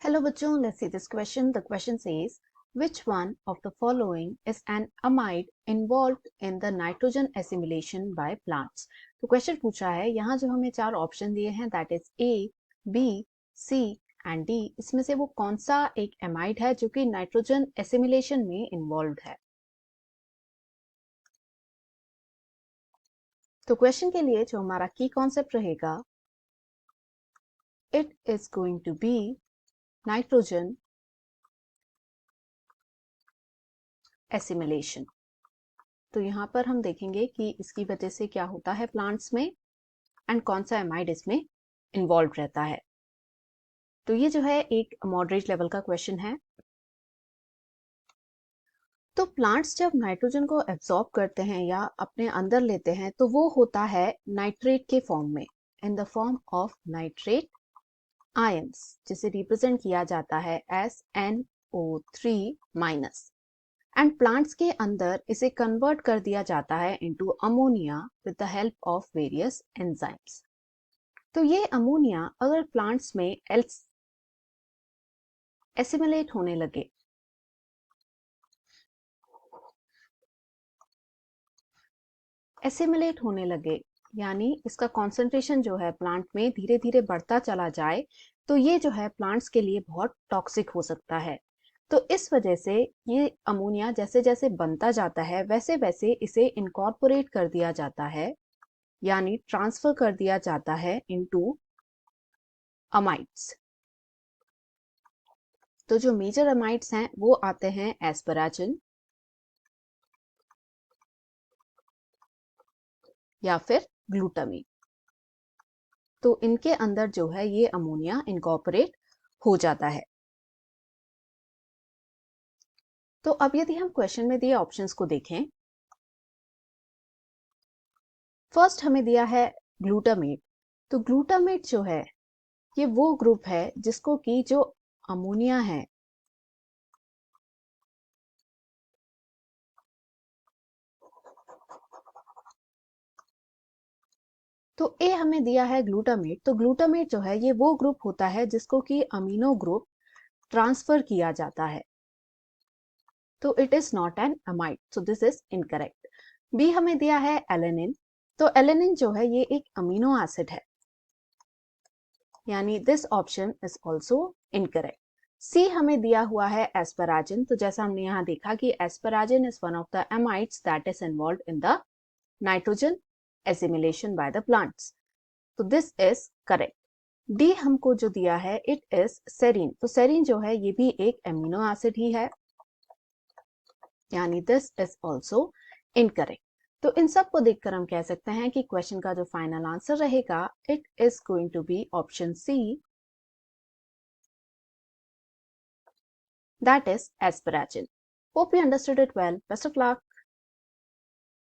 Hello बच्चों, let's see this question. The question says, which one of the following is an amide involved in the nitrogen assimilation by plants? तो question पूछा है, यहाँ जो हमें चार ऑप्शन दिए हैं that is A, B, C and D, इसमें से वो कौन सा एक एमाइड है जो कि नाइट्रोजन एसिमिलेशन में इन्वॉल्व है। तो क्वेश्चन के लिए जो हमारा की कॉन्सेप्ट रहेगा, it is going to be nitrogen assimilation. तो यहाँ पर हम देखेंगे कि इसकी वजह से क्या होता है प्लांट्स में एंड कौन सा एमाइड इसमें इन्वॉल्व रहता है। तो ये जो है एक मॉडरेट लेवल का क्वेश्चन है। तो प्लांट्स जब नाइट्रोजन को एब्जॉर्ब करते हैं या अपने अंदर लेते हैं तो वो होता है नाइट्रेट के फॉर्म में, in the form of nitrate ions, जिसे रिप्रेजेंट किया जाता है एस NO3-। एंड प्लांट्स के अंदर इसे कन्वर्ट कर दिया जाता है into ammonia with the help of various enzymes. तो ये अमोनिया अगर प्लांट्स में एसिमिलेट होने लगे, यानी इसका कॉन्सेंट्रेशन जो है प्लांट में धीरे धीरे बढ़ता चला जाए, तो ये जो है प्लांट्स के लिए बहुत टॉक्सिक हो सकता है। तो इस वजह से ये अमोनिया जैसे जैसे बनता जाता है वैसे वैसे इसे इनकॉर्पोरेट कर दिया जाता है, यानी ट्रांसफर कर दिया जाता है इनटू अमाइड्स। तो जो मेजर अमाइड्स हैं वो आते हैं एस्पराजिन या फिर ग्लूटामीन। तो इनके अंदर जो है ये अमोनिया इनकॉर्पोरेट हो जाता है। तो अब यदि हम क्वेश्चन में दिए ऑप्शंस को देखें, फर्स्ट हमें दिया है ग्लूटामेट। तो ग्लूटामेट जो है ये वो ग्रुप है जिसको कि जो अमोनिया है तो ए हमें दिया है ग्लूटामेट। तो ग्लूटामेट जो है ये वो ग्रुप होता है जिसको कि अमीनो ग्रुप ट्रांसफर किया जाता है। तो it is not an amide, so this is incorrect. B हमें दिया है एलेनिन। तो एलेनिन जो है ये एक अमीनो एसिड है, यानी this option is also incorrect. C हमें दिया हुआ है एस्पराजिन। तो जैसा हमने यहाँ देखा कि एस्पराजिन is one of the amides that is involve in the nitrogen assimilation by the plants, तो दिस इज करेक्ट। डी हमको जो दिया है इट इज सेरीन। तो सेरीन जो है ये भी एक एमिनो एसिड ही है, यानी दिस इज ऑल्सो इनकरेक्ट। तो इन सब को देखकर हम कह सकते हैं कि क्वेश्चन का जो फाइनल आंसर रहेगा it is going to be option C, that is asparagine. Hope you understood it well. Best of luck.